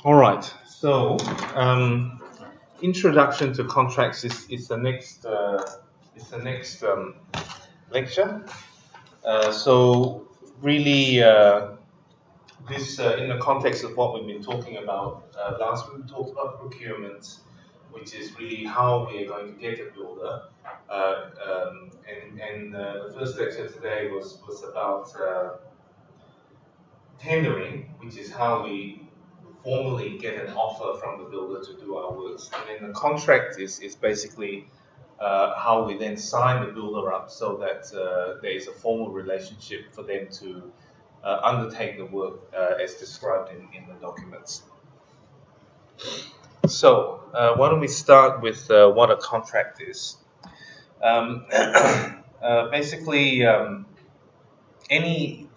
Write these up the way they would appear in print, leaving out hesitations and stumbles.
All right. So, introduction to contracts is the next lecture. So, really, this in the context of what we've been talking about last week, we talked about procurement, which is really how we are going to get a builder. And the first lecture today was about tendering, which is how we formally get an offer from the builder to do our works. And then the contract is basically how we then sign the builder up so that there is a formal relationship for them to undertake the work as described in the documents. So, why don't we start with what a contract is? Basically, any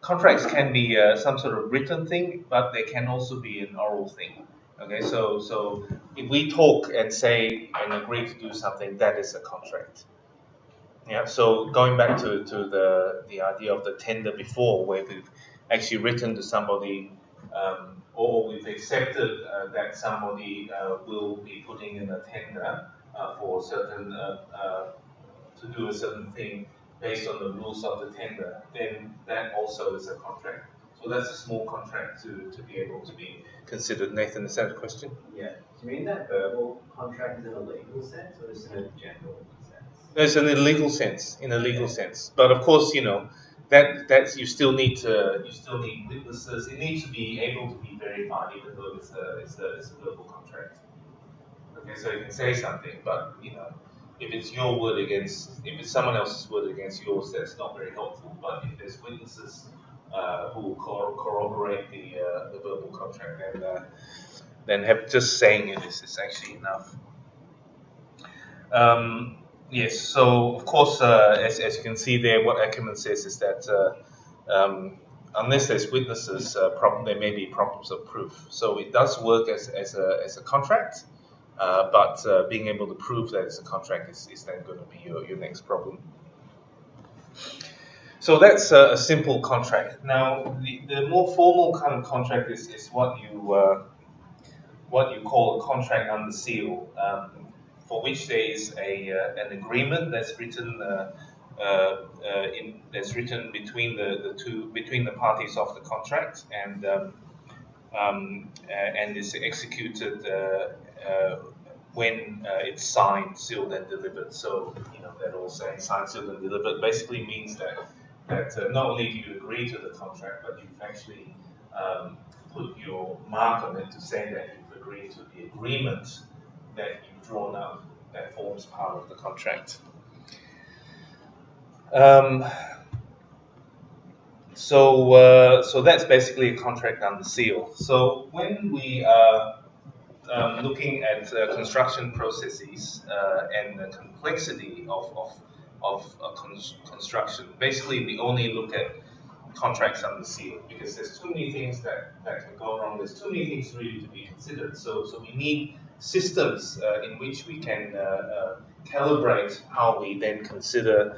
contracts can be some sort of written thing, but they can also be an oral thing. Okay, so if we talk and say and agree to do something, that is a contract. Yeah. So going back to the idea of the tender before, where we've actually written to somebody, or we've accepted that somebody will be putting in a tender for certain to do a certain thing based on the rules of the tender, then that also is a contract. So that's a small contract to be able to be considered. Nathan, is that a question? Yeah. Do you mean that verbal contract is in a legal sense or just in a general sense? It's in a legal sense, But of course, that's you still need witnesses. It needs to be able to be verified, even though it's a verbal contract. Okay, so you can say something, but if it's if it's someone else's word against yours, that's not very helpful. But if there's witnesses who will corroborate the verbal contract, then just saying it is actually enough. Yes, so of course, as you can see there, what Ackerman says is that unless there's witnesses, there may be problems of proof. So it does work as a contract, but being able to prove that it's a contract is then going to be your next problem. So that's a simple contract. Now, the more formal kind of contract is what you call a contract under seal, for which there is an agreement that's written between the parties of the contract, and is executed when it's signed, sealed, and delivered. So that all saying signed, sealed, and delivered basically means that not only do you agree to the contract, but you've actually put your mark on it to say that you've agreed to the agreement that you've drawn up that forms part of the contract. So that's basically a contract under seal. So when we are looking at construction processes and the complexity of construction, basically we only look at contracts under seal because there's too many things that can go wrong. There's too many things really to be considered. So we need systems in which we can calibrate how we then consider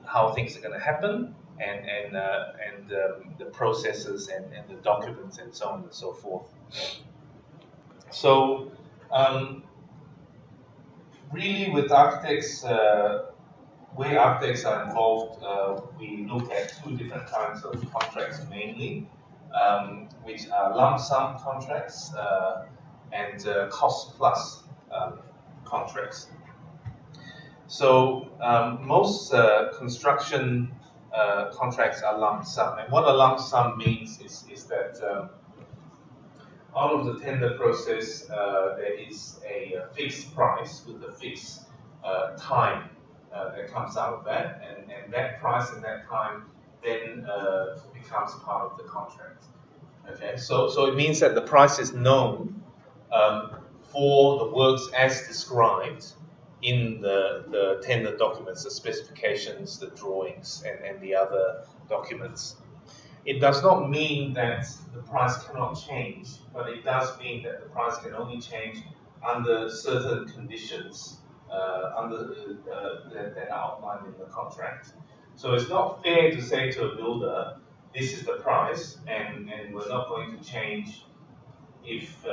how things are going to happen and the processes and the documents and so on and so forth. So really with architects, where architects are involved, we look at two different kinds of contracts mainly, which are lump sum contracts and cost plus contracts. So most construction contracts are lump sum, and what a lump sum means is that out of the tender process, there is a fixed price with a fixed time that comes out of that, and that price and that time then becomes part of the contract. Okay, so it means that the price is known for the works as described in the tender documents, the specifications, the drawings, and the other documents. It does not mean that the price cannot change, but it does mean that the price can only change under certain conditions that are outlined in the contract. So it's not fair to say to a builder, this is the price, and we're not going to change if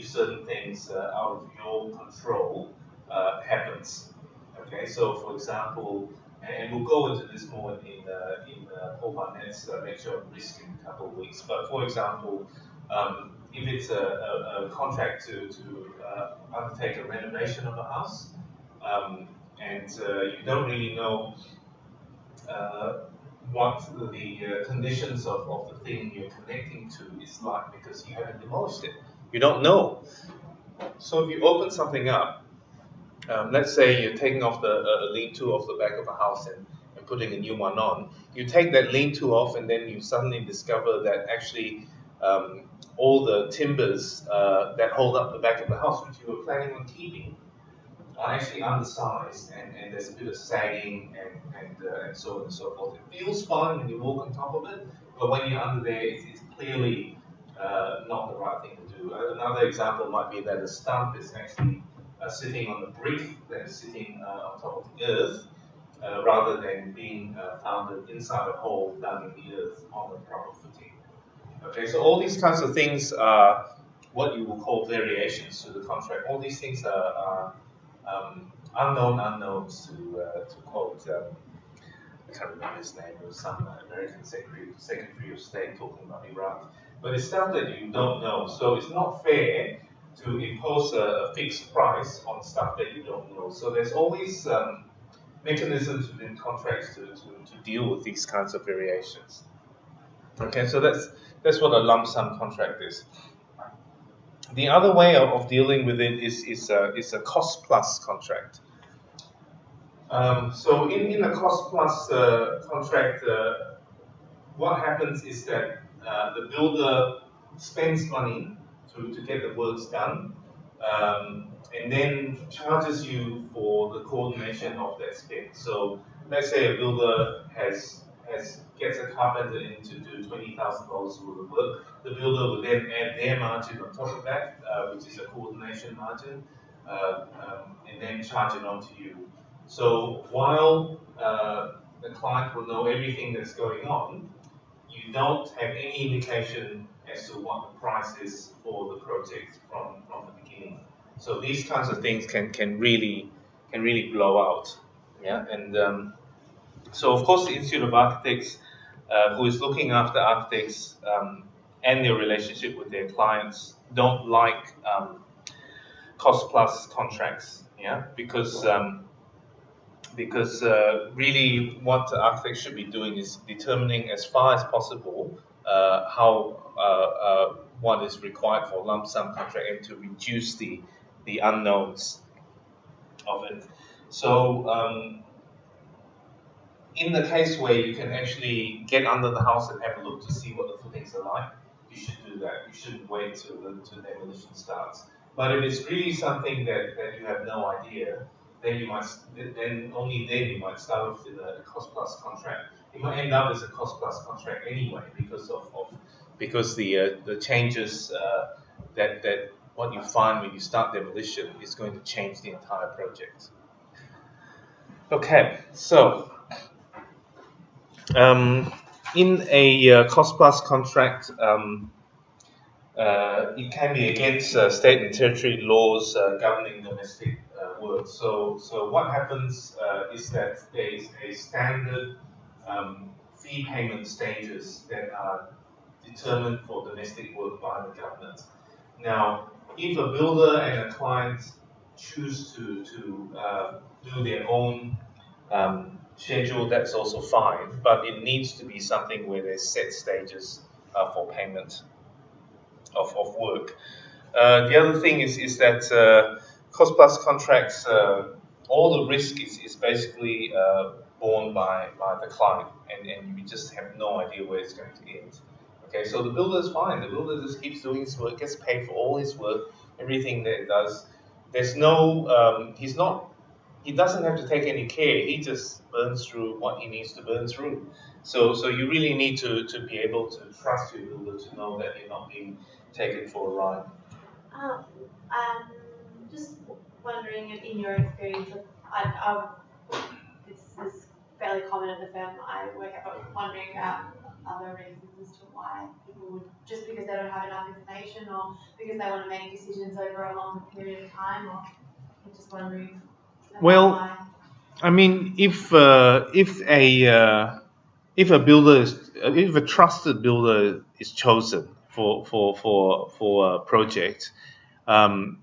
certain things out of your control happens. Okay, so for example, and we'll go into this more in Paul Barnett's lecture on risk in a couple of weeks. But for example, if it's a contract to undertake a renovation of a house, and you don't really know what the conditions of the thing you're connecting to is like because you haven't demolished it. You don't know. So if you open something up, let's say you're taking off the lean-to off the back of a house and putting a new one on. You take that lean-to off, and then you suddenly discover that actually all the timbers that hold up the back of the house, which you were planning on keeping, are actually undersized, and there's a bit of sagging and so on and so forth. It feels fine when you walk on top of it, but when you're under there, it's clearly not the right thing to do. Another example might be that a stump is actually sitting on the brick that is sitting on top of the earth, rather than being founded inside a hole dug in the earth on the proper footing. Okay, so all these kinds of things are what you will call variations to the contract. All these things are unknown unknowns, to quote, I can't remember his name, it was some American Secretary of State talking about Iraq. But it's stuff that you don't know, so it's not fair to impose a fixed price on stuff that you don't know. So there's always mechanisms within contracts to deal with these kinds of variations. Okay, so that's what a lump sum contract is. The other way of dealing with it is a cost plus contract. So in a cost plus contract, what happens is that the builder spends money to get the works done, and then charges you for the coordination of that spend. So let's say a builder gets a carpenter in to do $20,000 worth of work. The builder will then add their margin on top of that, which is a coordination margin, and then charge it on to you. So while the client will know everything that's going on, you don't have any indication as to what the price is for the project from the beginning. So these kinds of things can really blow out. Yeah, and so of course the Institute of Architects, who is looking after architects and their relationship with their clients, don't like cost plus contracts. Yeah, because really what the architect should be doing is determining as far as possible how what is required for lump sum contract and to reduce the unknowns of it. So in the case where you can actually get under the house and have a look to see what the footings are like, you should do that. You shouldn't wait till demolition starts. But if it's really something that you have no idea, then you might start off in a cost plus contract. It might end up as a cost plus contract anyway because the changes that what you find when you start demolition is going to change the entire project. Okay, so in a cost plus contract, it can be against state and territory laws governing domestic work. So what happens is that there is a standard fee payment stages that are determined for domestic work by the government. Now, if a builder and a client choose to do their own schedule, that's also fine, but it needs to be something where there's set stages for payment of work. The other thing is that cost plus contracts, all the risk is basically borne by the client, and you just have no idea where it's going to end. Okay, so the builder is fine. The builder just keeps doing his work, gets paid for all his work, everything that it does. There's no, he doesn't have to take any care. He just burns through what he needs to burn through. So you really need to be able to trust your builder to know that you're not being taken for a ride. Just wondering, in your experience, this is fairly common at the firm I work at, but wondering other reasons as to why people would, just because they don't have enough information or because they want to make decisions over a longer period of time, or I'm just wondering about Well, why. I mean, if a builder if a trusted builder is chosen for a project, and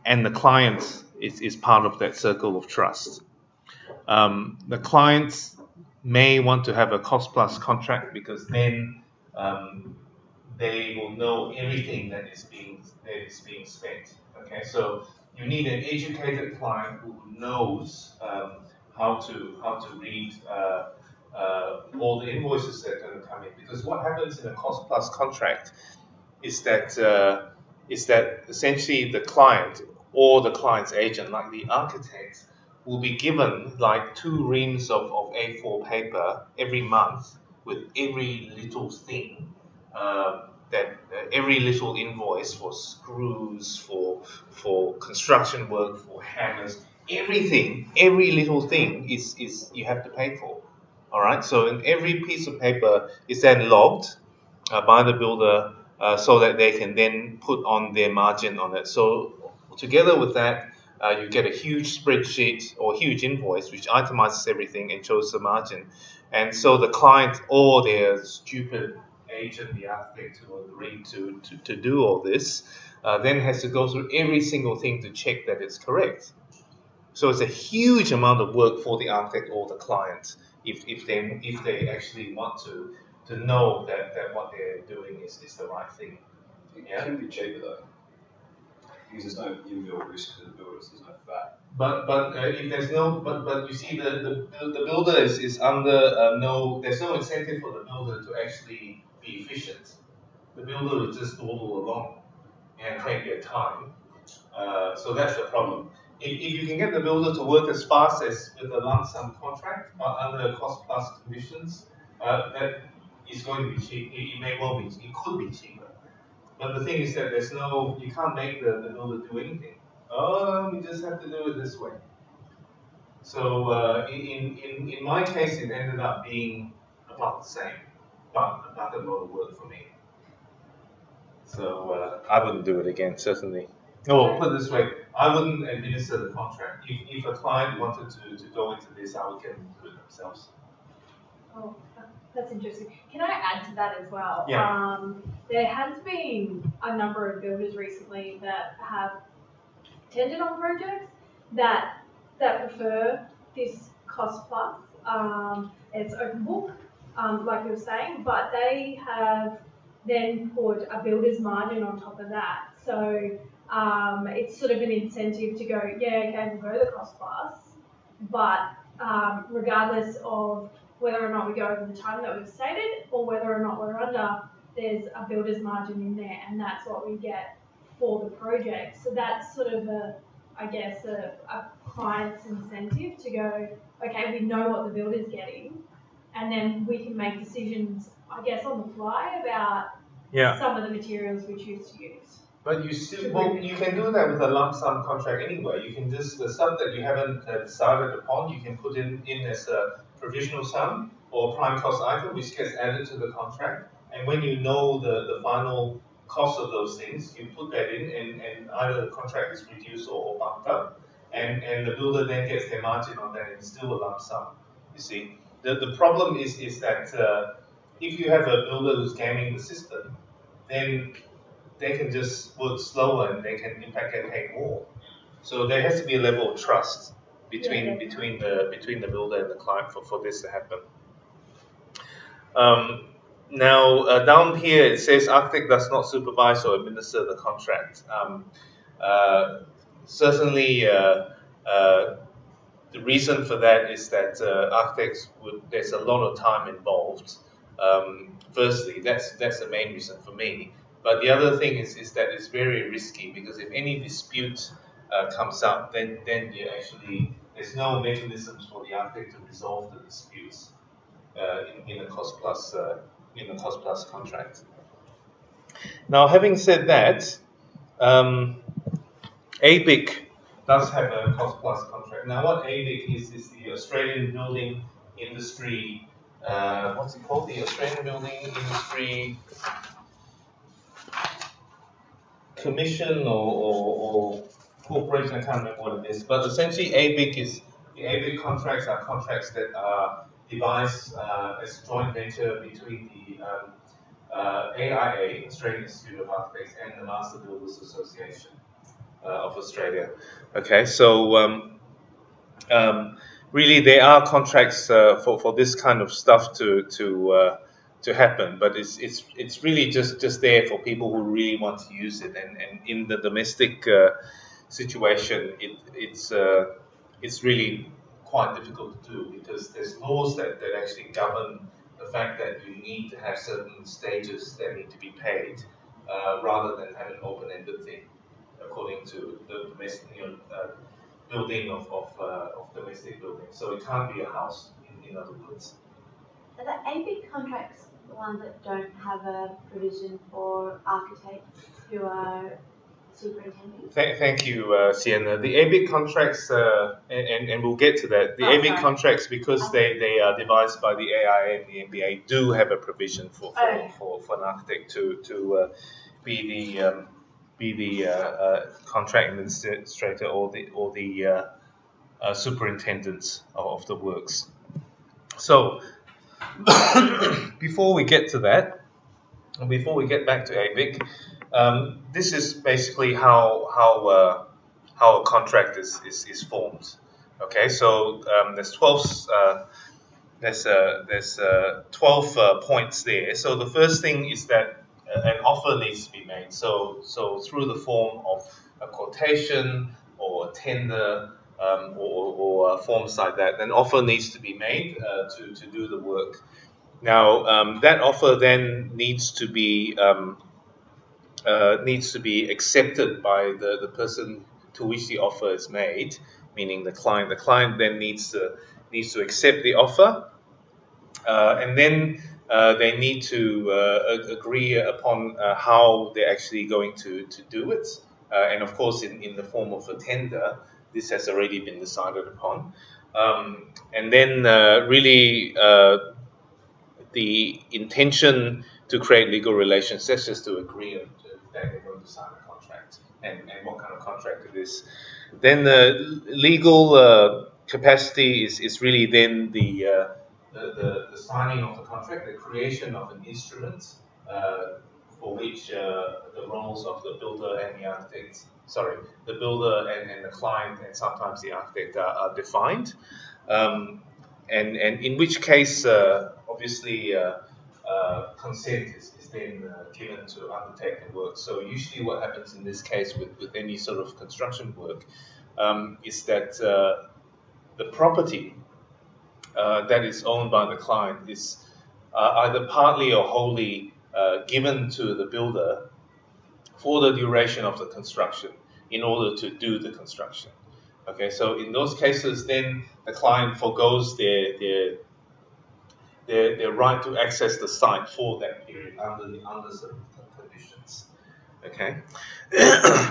the client is part of that circle of trust, the clients may want to have a cost plus contract, because then they will know everything that is being spent. Okay, so you need an educated client who knows how to read all the invoices that are going to come in. Because what happens in a cost plus contract is that essentially the client or the client's agent, like the architect, will be given like 2 reams of A4 paper every month with every little thing, every little invoice for screws, for construction work, for hammers, everything, every little thing is you have to pay for. All right. So in every piece of paper is then logged by the builder, so that they can then put on their margin on it. So together with that, you get a huge spreadsheet or huge invoice which itemizes everything and shows the margin. And so the client or their stupid agent, the architect who agreed to do all this, then has to go through every single thing to check that it's correct. So it's a huge amount of work for the architect or the client if they actually want to know that what they're doing is the right thing. It can be cheaper though, because there's no inbuilt risk to the builders. There's no fat. But if there's no, but you see the builder is under no, there's no incentive for the builder to actually be efficient. The builder will just dawdle along and take their time. So that's the problem. If you can get the builder to work as fast as with a lump sum contract, but under cost plus conditions, that is going to be cheap. It may well be, it could be cheaper. But the thing is that there's no, you can't make the builder do anything. Oh, we just have to do it this way. So in my case, it ended up being about the same, but a lot of work for me. So I wouldn't do it again, certainly. No, put it this way, I wouldn't administer the contract. If a client wanted to go into this, I would get them to do it themselves. Oh, that's interesting. Can I add to that as well? Yeah. There has been a number of builders recently that have tendered on projects that prefer this cost plus. It's open book, like you were saying, but they have then put a builder's margin on top of that. So it's sort of an incentive to go, yeah, okay, we'll go the cost plus, but regardless of whether or not we go over the time that we've stated or whether or not we're under, there's a builder's margin in there, and that's what we get for the project. So that's sort of a client's incentive to go, okay, we know what the builder's getting, and then we can make decisions, I guess, on the fly about some of the materials we choose to use. But you can do that with a lump sum contract anyway. You can just, the stuff that you haven't decided upon, you can put in as a provisional sum or prime cost item, which gets added to the contract. And when you know the final cost of those things, you put that in, and either the contract is reduced or bumped up, and the builder then gets their margin on that, and it's still a lump sum. You see, the problem is that if you have a builder who's gaming the system, then they can just work slower and they can in fact get paid more. So there has to be a level of trust between the builder and the client for this to happen. Now down here it says architect does not supervise or administer the contract. Certainly the reason for that is that architects there's a lot of time involved. Firstly, that's the main reason for me. But the other thing is that it's very risky, because if any dispute comes up, then there's no mechanisms for the architect to resolve the disputes in a cost plus contract. Now, having said that, ABIC does have a cost plus contract. Now, what ABIC is the Australian Building Industry what's it called? The Australian Building Industry Commission or corporation, I can't remember what it is, but essentially the ABIC contracts are contracts that are devised as a joint venture between the AIA, Australian Institute of Architects, and the Master Builders Association of Australia. Okay, so really there are contracts for this kind of stuff to happen, but it's really just there for people who really want to use it, and in the domestic situation it's really quite difficult to do, because there's laws that actually govern the fact that you need to have certain stages that need to be paid, rather than have an open-ended thing according to the domestic building of domestic buildings. So it can't be a house in other words. Are the ABIC contracts the ones that don't have a provision for architects who are superintendents? Thank you, Sienna. The ABIC contracts, and we'll get to that. The ABIC contracts, because they are devised by the AIA and the NBA, do have a provision for an architect to be the contract administrator or the superintendent of the works. So before we get to that, and before we get back to ABIC, this is basically how a contract is formed. Okay, so there's 12 points there. So the first thing is that an offer needs to be made. So through the form of a quotation or a tender, or forms like that, an offer needs to be made to do the work. Now that offer then needs to be accepted by the person to which the offer is made, meaning the client. The client then needs to accept the offer, and then they need to agree upon how they're actually going to do it, and of course in the form of a tender. This has already been decided upon, and then really the intention to create legal relations, that's just to agree on that they're going to sign a contract and what kind of contract it is. Then the legal capacity is really then the signing of the contract, the creation of an instrument for which the roles of the builder and the architect, the builder and the client, and sometimes the architect are defined. And in which case, obviously, consent is then given to undertake the work. So usually what happens in this case with any sort of construction work is that the property that is owned by the client is either partly or wholly given to the builder for the duration of the construction in order to do the construction. Okay, so in those cases, then the client forgoes their right to access the site for that period under certain conditions. Okay,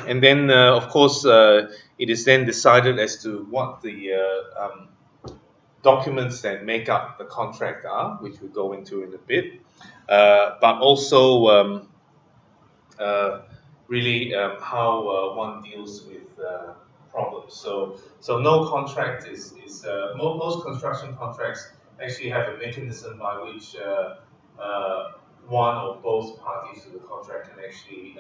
and then of course it is then decided as to what the documents that make up the contract are, which we'll go into in a bit, but also really how one deals with problems. So no contract is most construction contracts actually have a mechanism by which one or both parties to the contract can actually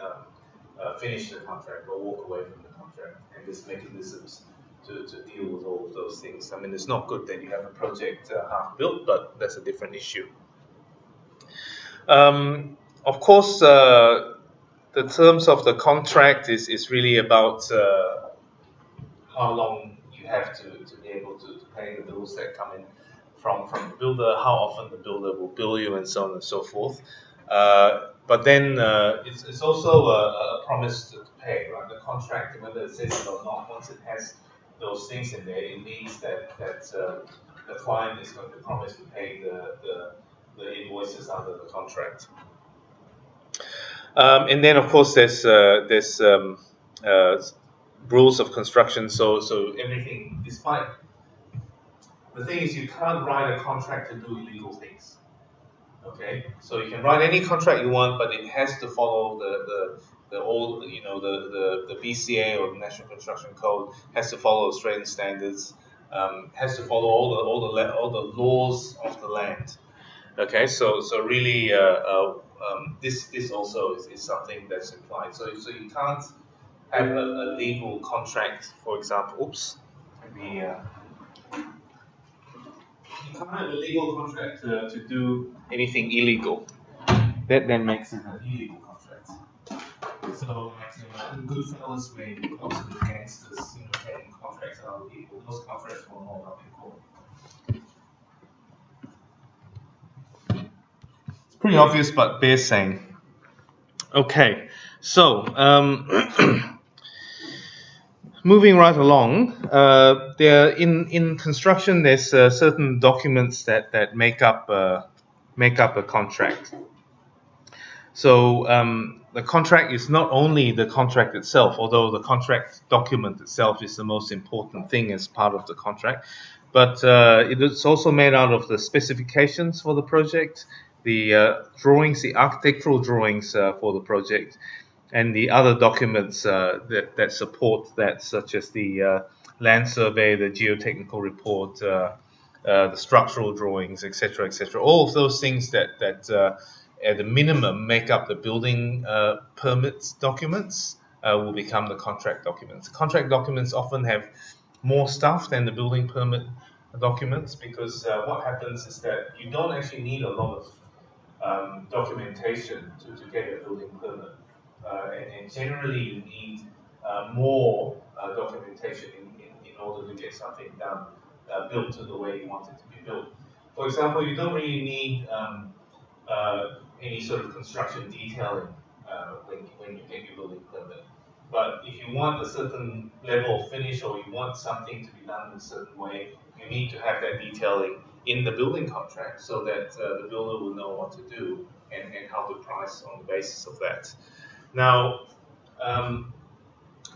finish the contract or walk away from the contract, and there's mechanisms to deal with all of those things. I mean, it's not good that you have a project half built, but that's a different issue. Of course, the terms of the contract is really about how long you have to be able to pay the bills that come in from the builder, how often the builder will bill you, and so on and so forth. But then it's also a promise to pay, right? The contract, whether it says it or not, once it has those things in there, it means that the client is going to promise to pay the invoices under the contract. And then, of course, there's rules of construction. So everything, despite The thing is, you can't write a contract to do illegal things. Okay, so you can write any contract you want, but it has to follow the old, you know, the BCA or the National Construction Code, has to follow Australian standards, has to follow all the laws of the land. Okay, so really, this also is something that's implied. So you can't have a legal contract, for example. Oops, maybe. You can't have a legal contract to do anything illegal. That then makes it an illegal contract. So, like in Goodfellas, where you also do gangsters, you know, getting contracts with other people, those contracts will hold up in court. It's pretty obvious, but bears saying. Okay, so moving right along, there in construction there's certain documents that make up a contract. So the contract is not only the contract itself, although the contract document itself is the most important thing as part of the contract, but it's also made out of the specifications for the project, the drawings, the architectural drawings for the project, and the other documents that support that, such as the land survey, the geotechnical report, the structural drawings, etc., etc. All of those things that at the minimum make up the building permits documents will become the contract documents. Contract documents often have more stuff than the building permit documents, because what happens is that you don't actually need a lot of documentation to get a building permit. And generally you need more documentation in order to get something done, built to the way you want it to be built. For example, you don't really need any sort of construction detailing when you get your building permit. But if you want a certain level of finish, or you want something to be done in a certain way, you need to have that detailing in the building contract, so that the builder will know what to do and how to price on the basis of that. Now,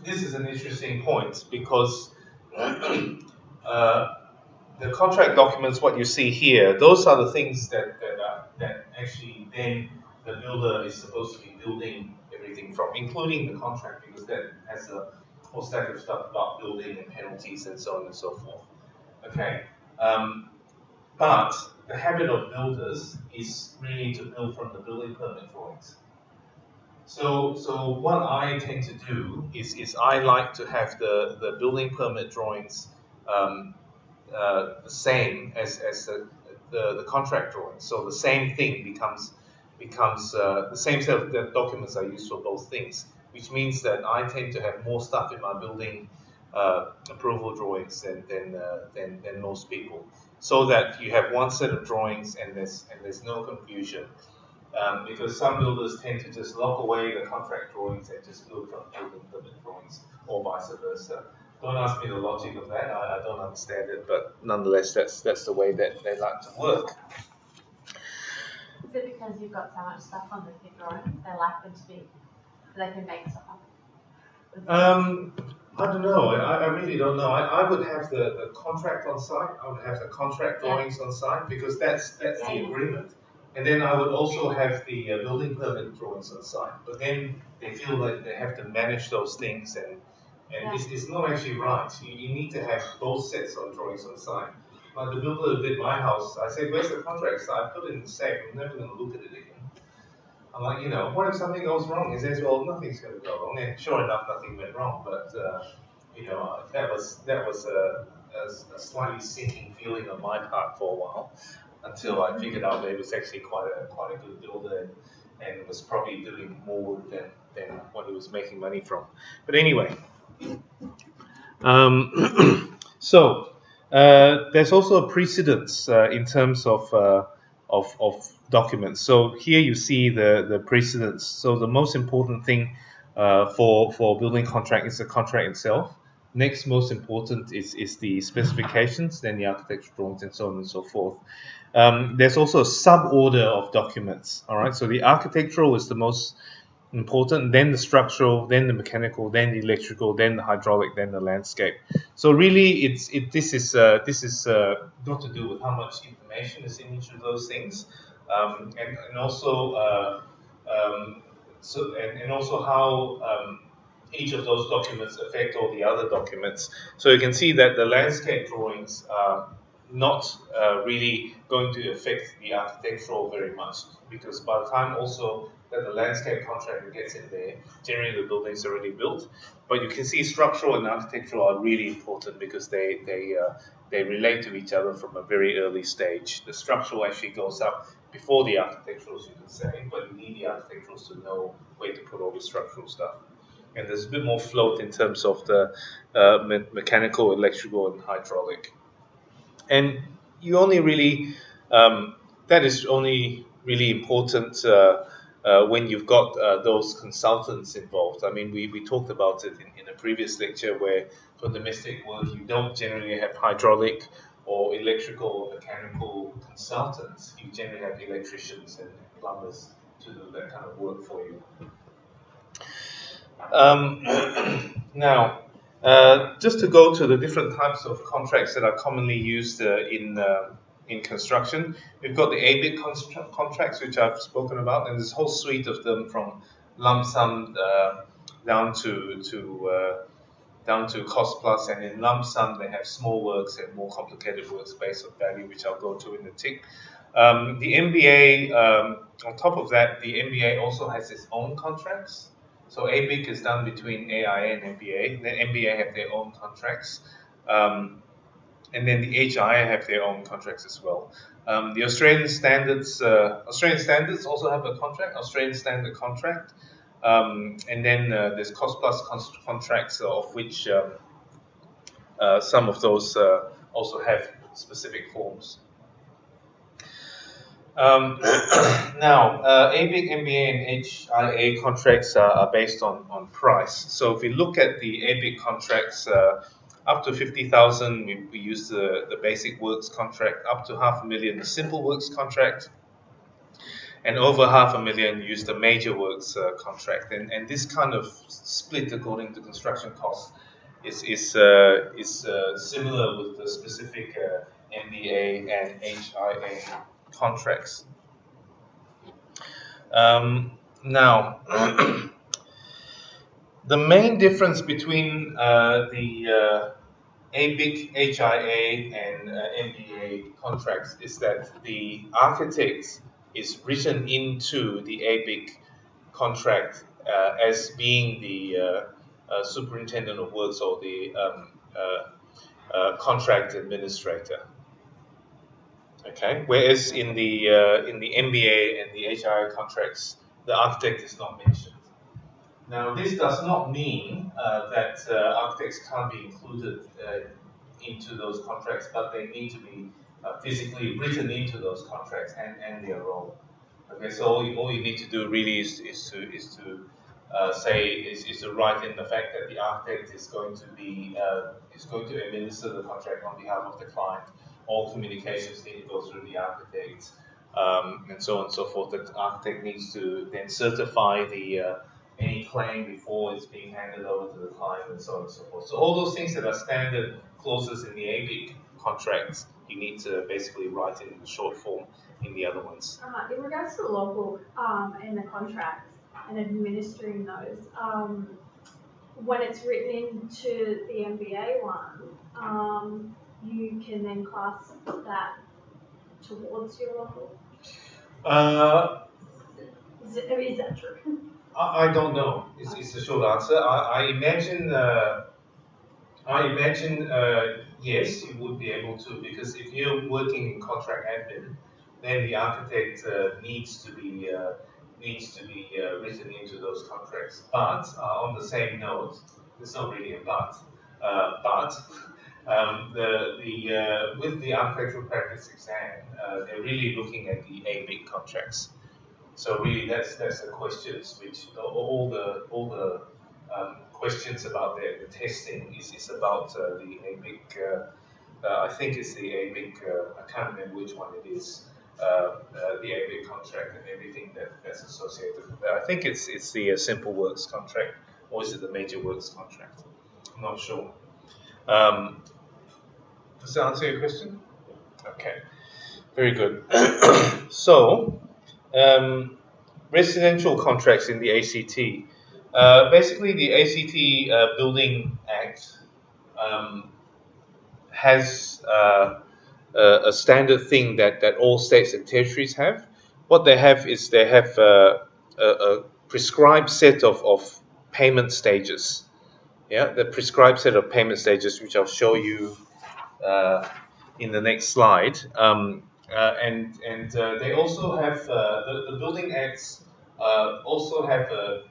this is an interesting point, because the contract documents, what you see here, those are the things that actually then the builder is supposed to be building everything from, including the contract, because that has a whole stack of stuff about building and penalties and so on and so forth. Okay, but the habit of builders is really to build from the building permit drawings. So what I tend to do is I like to have the building permit drawings the same as the contract drawings. So the same thing becomes the same set of documents I use for both things, which means that I tend to have more stuff in my building approval drawings than most people, so that you have one set of drawings and there's no confusion. Because some builders tend to just lock away the contract drawings and just build from building permit drawings, or vice versa. Don't ask me the logic of that. I don't understand it, but nonetheless, that's the way that they like to work. Is it because you've got so much stuff on the drawings, they like them to be, they can make stuff up? I don't know. I really don't know. I would have the contract on site. I would have the contract drawings on site, because that's the agreement. And then I would also have the building permit drawings on site. But then they feel like they have to manage those things, and it's not actually right. You need to have both sets of drawings on site. Like the builder who did my house, I said, "Where's the contract?" So I put it in the safe. I'm never going to look at it again. I'm like, what if something goes wrong? He says, "Well, nothing's going to go wrong." And sure enough, nothing went wrong. But that was a slightly sinking feeling on my part for a while, until I figured out that it was actually quite a good builder, and was probably doing more than what he was making money from. But anyway, so there's also a precedence in terms of documents. So here you see the precedence. So the most important thing for building contract is the contract itself. Next most important is the specifications, then the architectural drawings, and so on and so forth. There's also a sub-order of documents. All right, so the architectural is the most important, then the structural, then the mechanical, then the electrical, then the hydraulic, then the landscape. So really, this is got to do with how much information is in each of those things, and also and also how each of those documents affect all the other documents. So you can see that the landscape drawings are not really going to affect the architectural very much, because by the time also that the landscape contractor gets in there, generally the building's already built. But you can see structural and architectural are really important because they relate to each other from a very early stage. The structural actually goes up before the architecturals, you can say, but you need the architecturals to know where to put all the structural stuff. And there's a bit more float in terms of the mechanical, electrical, and hydraulic. And you only really, that is only really important when you've got those consultants involved. I mean, we talked about it in a previous lecture where for domestic work, you don't generally have hydraulic or electrical or mechanical consultants. You generally have electricians and plumbers to do that kind of work for you. Now, just to go to the different types of contracts that are commonly used in construction, we've got the ABIC contracts, which I've spoken about, and there's a whole suite of them from lump sum down to cost plus, and in lump sum they have small works and more complicated works based on value, which I'll go to in a tick. The MBA, on top of that, the MBA also has its own contracts. So ABIC is done between AIA and MBA. Then MBA have their own contracts, and then the HIA have their own contracts as well. The Australian standards also have a contract, Australian standard contract, and then there's cost plus contracts, of which some of those also have specific forms. Now, ABIC, MBA, and HIA contracts are based on price. So if we look at the ABIC contracts, up to 50,000, we use the basic works contract. Up to $500,000, the simple works contract. And over $500,000, use the major works contract. And this kind of split according to construction costs is similar with the specific MBA and HIA contracts. Now, the main difference between the ABIC, HIA, and MBA contracts is that the architect is written into the ABIC contract as being the superintendent of works or the contract administrator. Okay, whereas in the MBA and the HIA contracts, the architect is not mentioned. Now, this does not mean that architects can't be included into those contracts, but they need to be physically written into those contracts and their role. Okay, so all you need to do really is to write in the fact that the architect is going to administer the contract on behalf of the client. All communications need to go through the architect, and so on and so forth. The architect needs to then certify any claim before it's being handed over to the client, and so on and so forth. So all those things that are standard clauses in the ABIC contracts, you need to basically write in the short form in the other ones. In regards to the logbook and the contracts and administering those, when it's written into the MBA one, you can then class that towards your logbook? Is that true? I don't know. It's the short answer. I imagine yes, you would be able to, because if you're working in contract admin, then the architect needs to be written into those contracts. But on the same note, it's not really a but. With the architectural practice exam, they're really looking at the ABIC contracts. So really, that's the questions which all the questions about the testing is about the ABIC. I think it's the ABIC. I can't remember which one it is. the ABIC contract and everything that's associated with that. I think it's the simple works contract, or is it the major works contract? I'm not sure. Does that answer your question? Okay, very good. So, residential contracts in the ACT. Basically, the ACT Building Act has a standard thing that all states and territories have. What they have is they have a prescribed set of payment stages. Yeah, the prescribed set of payment stages, which I'll show you in the next slide. And they also have the Building Acts also have a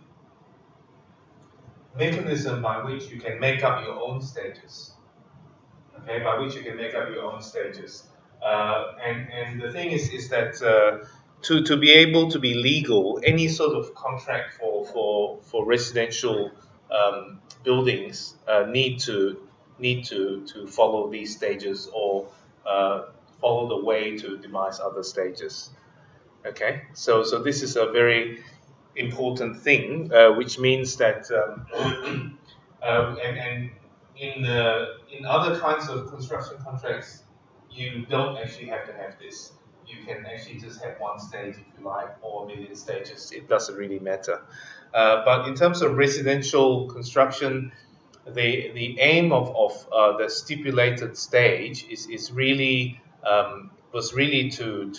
mechanism by which you can make up your own stages. Okay, by which you can make up your own stages. And the thing is that to be able to be legal, any sort of contract for residential buildings need to follow these stages or follow the way to devise other stages. Okay, so this is a very important thing, which means that and in other kinds of construction contracts, you don't actually have to have this. You can actually just have one stage if you like, or a million stages. It doesn't really matter. But in terms of residential construction, the aim of the stipulated stage is really was really to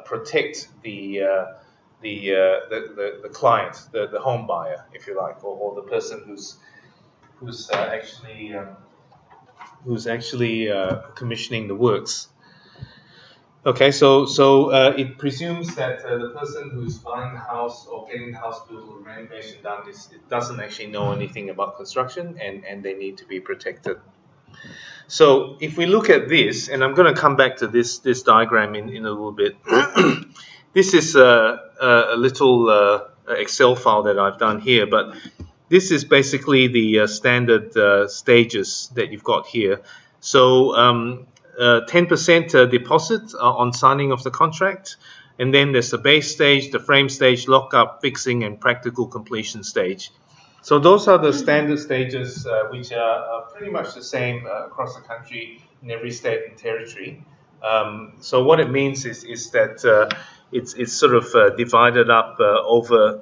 protect the client, the home buyer, if you like, or the person who's actually commissioning the works. Okay, so it presumes that the person who's buying the house or getting the house built or renovation done doesn't actually know anything about construction, and they need to be protected. So if we look at this, and I'm going to come back to this diagram in a little bit. This is a little Excel file that I've done here, but this is basically the standard stages that you've got here. So 10% deposit on signing of the contract, and then there's the base stage, the frame stage, lockup, fixing, and practical completion stage. So those are the standard stages, which are pretty much the same across the country in every state and territory. So what it means is that it's sort of divided up over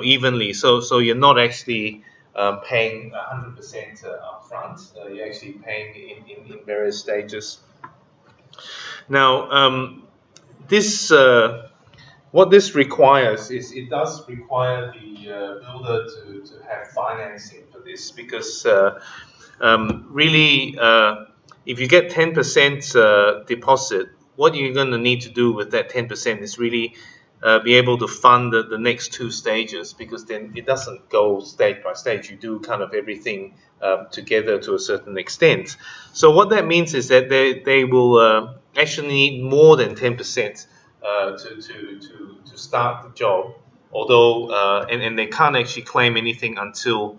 evenly. So you're not actually paying 100% up front. You're actually paying in various stages. Now, what this requires is it does require the builder to have financing for this, because really, if you get 10% deposit, what you're going to need to do with that 10% is really be able to fund the next two stages, because then it doesn't go stage by stage. You do kind of everything together to a certain extent. So what that means is that they will actually need more than 10% to start the job, although and they can't actually claim anything until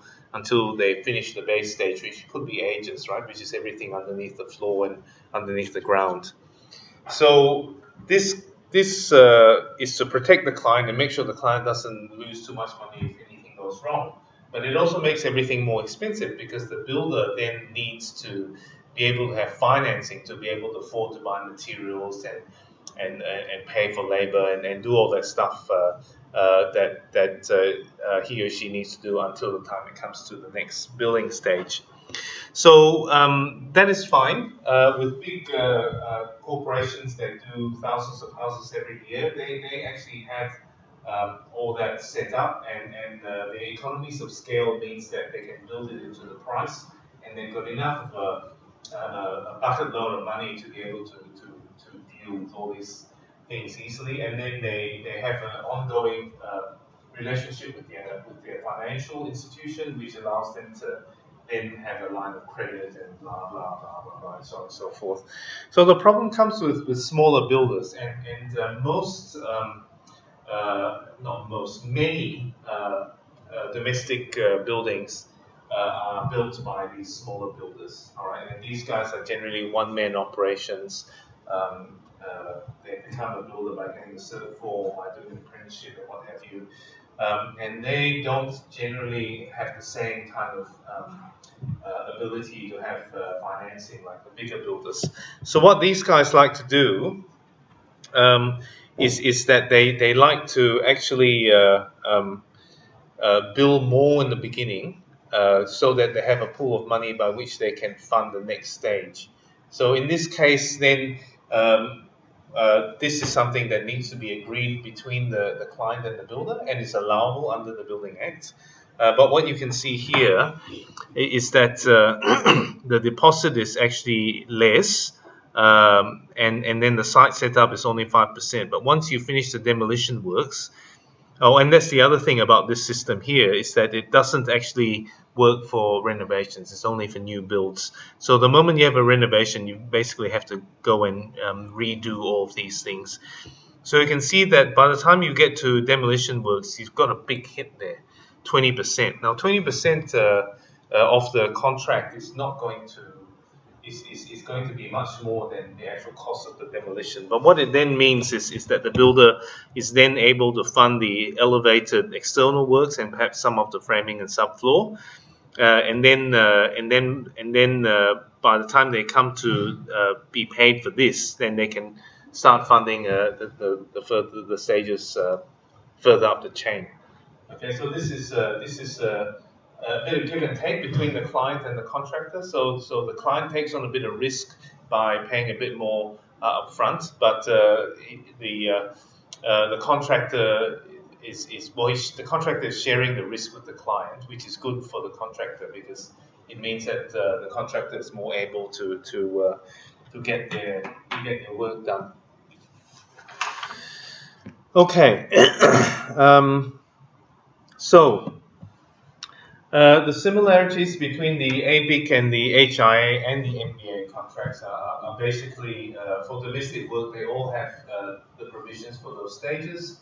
they finish the base stage, which could be ages, right? Which is everything underneath the floor and underneath the ground. So this is to protect the client and make sure the client doesn't lose too much money if anything goes wrong. But it also makes everything more expensive, because the builder then needs to be able to have financing to be able to afford to buy materials and pay for labor and do all that stuff that he or she needs to do until the time it comes to the next building stage. So that is fine. With big corporations that do thousands of houses every year, they actually have all that set up, and the economies of scale means that they can build it into the price, and they've got enough of a bucket load of money to be able to deal with all these things easily, and then they have an ongoing relationship with their financial institution, which allows them to then have a line of credit and blah blah blah blah blah and so on and so forth. So the problem comes with smaller builders, and many domestic buildings are built by these smaller builders. All right, and these guys are generally one-man operations. they become a builder by getting the Cert 4, by doing an apprenticeship or what have you. And they don't generally have the same kind of ability to have financing like the bigger builders. So what these guys like to do is that they like to actually build more in the beginning so that they have a pool of money by which they can fund the next stage. So in this case, then this is something that needs to be agreed between the client and the builder, and is allowable under the Building Act. But what you can see here is that the deposit is actually less, and then the site setup is only 5%. But once you finish the demolition works, oh, and that's the other thing about this system here, is that it doesn't actually work for renovations. It's only for new builds. So the moment you have a renovation, you basically have to go and redo all of these things. So you can see that by the time you get to demolition works, you've got a big hit there, 20%. Now 20% of the contract is not going to is going to be much more than the actual cost of the demolition. But what it then means is that the builder is then able to fund the elevated external works and perhaps some of the framing and subfloor. And then by the time they come to be paid for this, then they can start funding the stages further up the chain. Okay, so this is a bit of give and take between the client and the contractor. So the client takes on a bit of risk by paying a bit more upfront, but the contractor the contractor is sharing the risk with the client, which is good for the contractor because it means that the contractor is more able to get their work done. Okay, so. The similarities between the ABIC and the HIA and the MBA contracts are basically, for domestic work, they all have the provisions for those stages.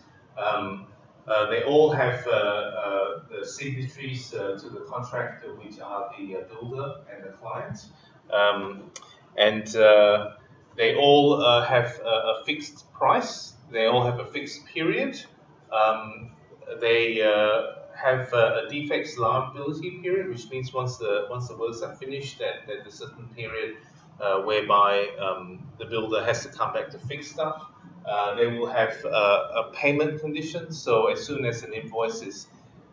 They all have the signatories to the contract, which are the builder and the client. And they all have a fixed price. They all have a fixed period. They have a defects liability period, which means once the works are finished, that there's a certain period whereby the builder has to come back to fix stuff. They will have a payment condition. So as soon as an invoice is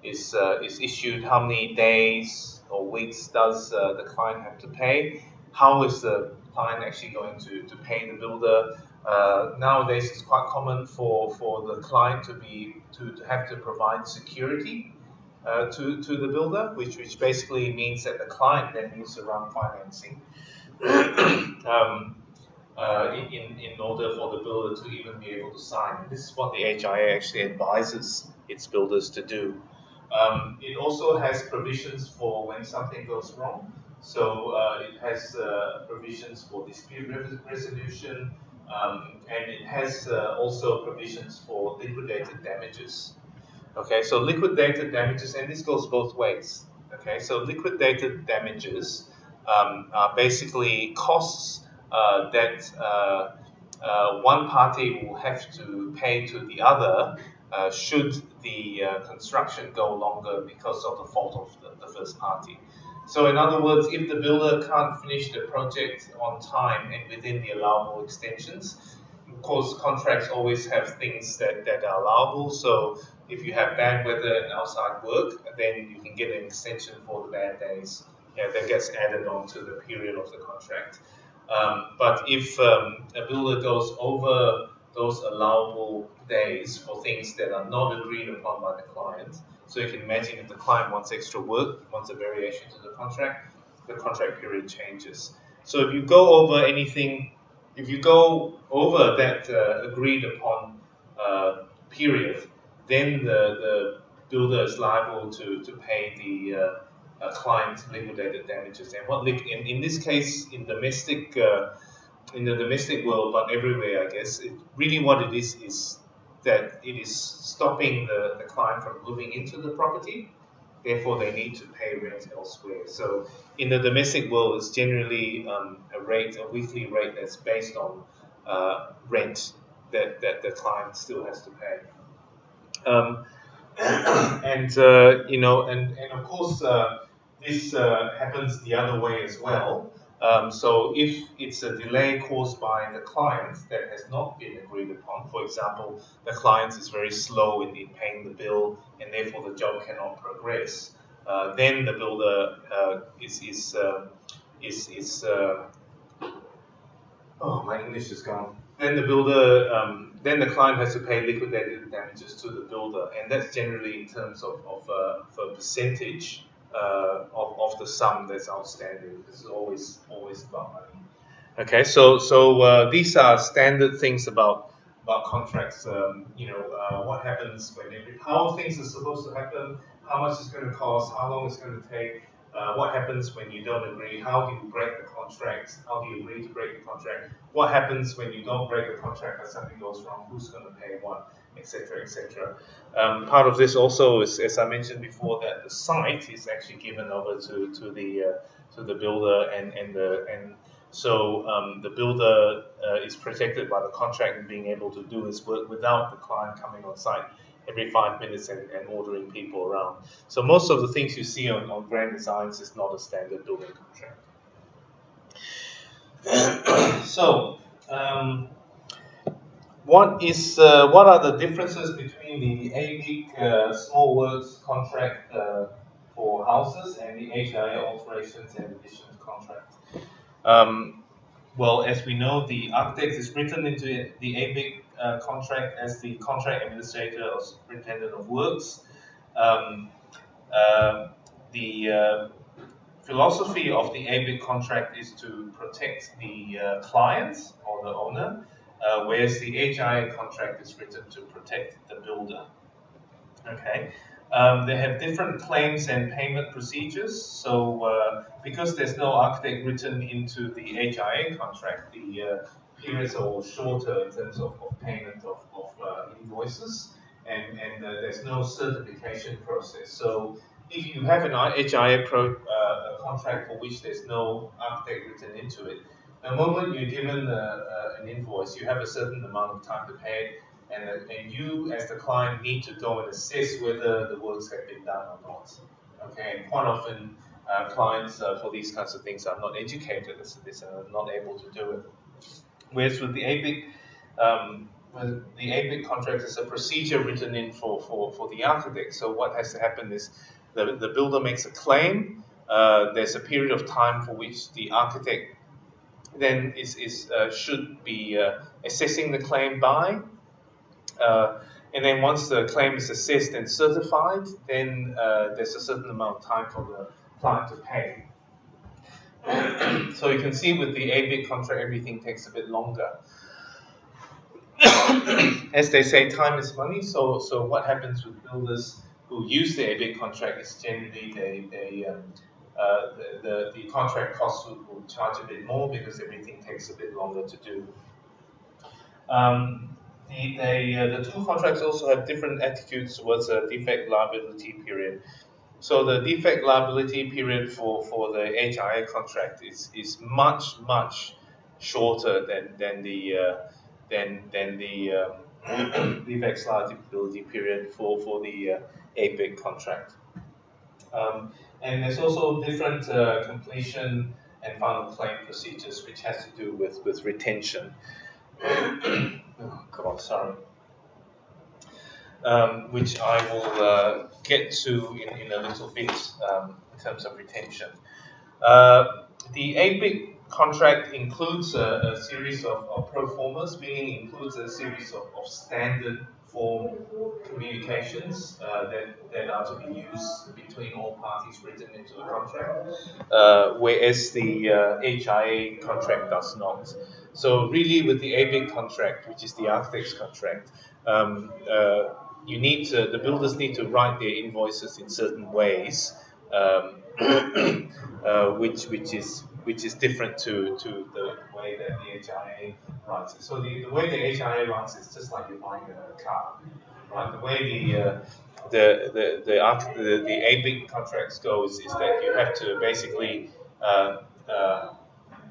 issued, how many days or weeks does the client have to pay? How is the client actually going to pay the builder? Nowadays, it's quite common for the client to have to provide security to the builder, which basically means that the client then needs to run financing in order for the builder to even be able to sign. And this is what the HIA actually advises its builders to do. It also has provisions for when something goes wrong. So it has provisions for dispute resolution, and it has also provisions for liquidated damages. Okay, so liquidated damages, and this goes both ways. Okay, so liquidated damages are basically costs that one party will have to pay to the other should the construction go longer because of the fault of the first party. So in other words, if the builder can't finish the project on time and within the allowable extensions, of course contracts always have things that are allowable. So if you have bad weather and outside work, then you can get an extension for the bad days. Yeah, that gets added on to the period of the contract. But if a builder goes over those allowable days for things that are not agreed upon by the client, so you can imagine if the client wants extra work, wants a variation to the contract period changes. So if you go over anything, if you go over that agreed upon period, then the builder is liable to pay the client's liquidated damages. And what in this case in the domestic world, but everywhere, I guess, really what it is that it is stopping the client from moving into the property. Therefore, they need to pay rent elsewhere. So in the domestic world, it's generally a weekly rate that's based on rent that the client still has to pay. And of course, this happens the other way as well. So if it's a delay caused by the client that has not been agreed upon, for example, the client is very slow in paying the bill and therefore the job cannot progress, then the builder oh, my English is gone. Then the builder, then the client has to pay liquidated damages to the builder, and that's generally in terms of a percentage of the sum that's outstanding. This is always about money. Okay, so these are standard things about contracts. What happens when how things are supposed to happen, how much it's going to cost, how long it's going to take. What happens when you don't agree? How do you break the contract? How do you agree to break the contract? What happens when you don't break the contract but something goes wrong? Who's going to pay what, etc., etc. Part of this also is, as I mentioned before, that the site is actually given over to the builder, and so the builder is protected by the contract and being able to do his work without the client coming on site every 5 minutes and ordering people around. So most of the things you see on Grand Designs is not a standard building contract. So what are the differences between the ABIC small works contract for houses and the HIA alterations and additions contract? Well, as we know, the architect is written into the ABIC contract as the contract administrator or superintendent of works. The philosophy of the ABIC contract is to protect the client or the owner, whereas the HIA contract is written to protect the builder. Okay. They have different claims and payment procedures. So because there's no architect written into the HIA contract, the periods are all shorter in terms of payment of invoices, and there's no certification process. So if you have an HIA contract for which there's no architect written into it, the moment you're given an invoice, you have a certain amount of time to pay it. And you, as the client, need to go and assess whether the works have been done or not. Okay, and quite often clients for these kinds of things are not educated as to this and are not able to do it. Whereas with the ABIC contract is a procedure written in for the architect. So what has to happen is the builder makes a claim. There's a period of time for which the architect then should be assessing the claim by. And then once the claim is assessed and certified, then there's a certain amount of time for the client to pay. So you can see with the ABIC contract, everything takes a bit longer. As they say, time is money. So what happens with builders who use the ABIC contract is generally the contract costs will charge a bit more because everything takes a bit longer to do. The two contracts also have different attitudes towards a defect liability period. So the defect liability period for the HIA contract is much shorter than the defect liability period for the ABIC contract. And there's also different completion and final claim procedures, which has to do with retention. Oh God, sorry. Which I will get to in a little bit in terms of retention. The ABIC contract includes a series of pro formas, meaning includes a series of standard form communications that are to be used between all parties written into the contract, whereas the HIA contract does not. So really with the ABIC contract, which is the architect's contract, the builders need to write their invoices in certain ways, which is different to the way that the HIA writes it. So the way the HIA writes it is just like you're buying a car, right? The way the ABIC contracts go is that you have to basically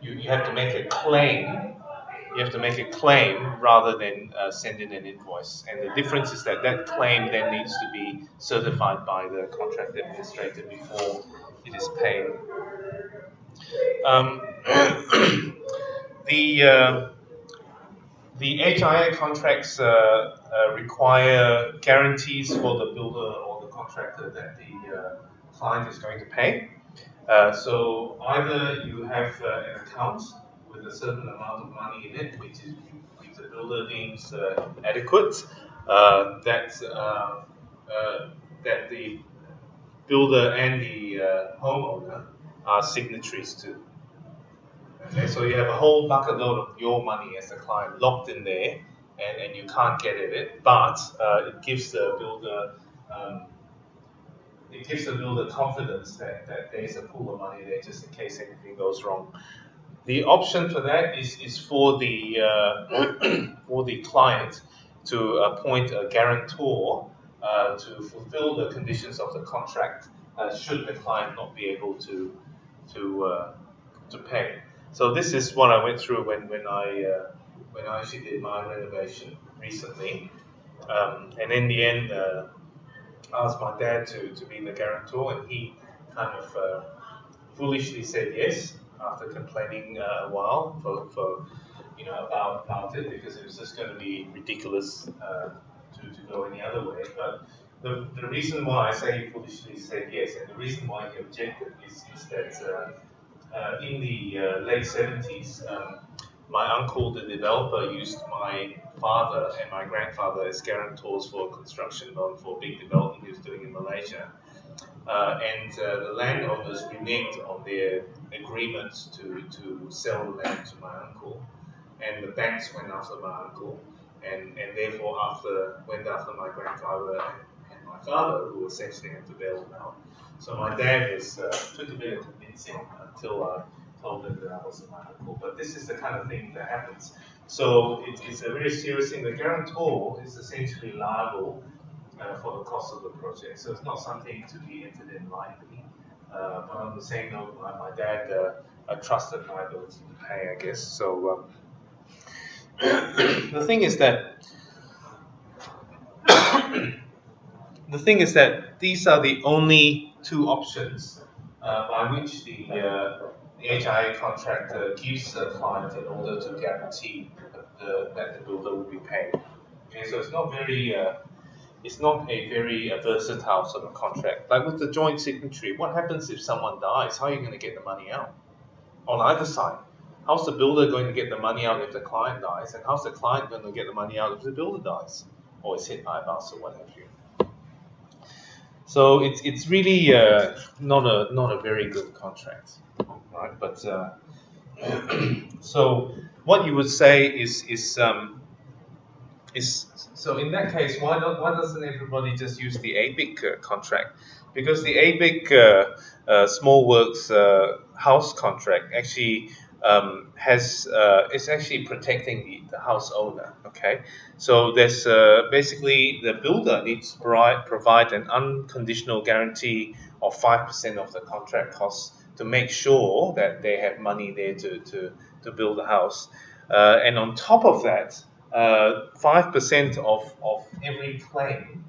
you have to make a claim you have to make a claim rather than send in an invoice. And the difference is that that claim then needs to be certified by the contract administrator before it is paid. The HIA contracts require guarantees for the builder or the contractor that the client is going to pay. So either you have an account with a certain amount of money in it, which the builder deems adequate, that the builder and the homeowner are signatories to. Okay, so you have a whole bucket load of your money as a client locked in there, and you can't get at it, but it gives the builder confidence that there is a pool of money there just in case anything goes wrong. The option for that is for the for the client to appoint a guarantor to fulfill the conditions of the contract should the client not be able to pay. So this is what I went through when I actually did my renovation recently, and in the end I asked my dad to be the guarantor, and he kind of foolishly said yes after complaining a while for about it, because it was just going to be ridiculous to go any other way. But the reason why I say he foolishly said yes, and the reason why he objected is that in the late 70s, my uncle, the developer, used my father and my grandfather as guarantors for a construction loan for a big development he was doing in Malaysia. And the landowners reneged on their agreement to sell the land to my uncle, and the banks went after my uncle, and therefore went after my grandfather and my father, who essentially had to bail them out. So my dad took a bit of convincing until I told him that I wasn't my uncle. But this is the kind of thing that happens. So it's a very serious thing. The guarantor is essentially liable for the cost of the project. So it's not something to be entered in lightly. But on the same note, my dad trusted my ability to pay, I guess. So the thing is that these are the only two options by which the HIA contractor gives the client in order to guarantee that the builder will be paid. Okay, so it's not a very versatile sort of contract. Like with the joint signatory, what happens if someone dies? How are you going to get the money out? On either side, how's the builder going to get the money out if the client dies, and how's the client going to get the money out if the builder dies or is hit by a bus or what have you? So it's really not a very good contract, right? But so what you would say is so in that case, why doesn't everybody just use the ABIC contract? Because the ABIC small works house contract actually is actually protecting the house owner. Okay, so there's basically the builder needs to provide an unconditional guarantee of 5% of the contract costs to make sure that they have money there to build the house, and on top of that, 5% of every claim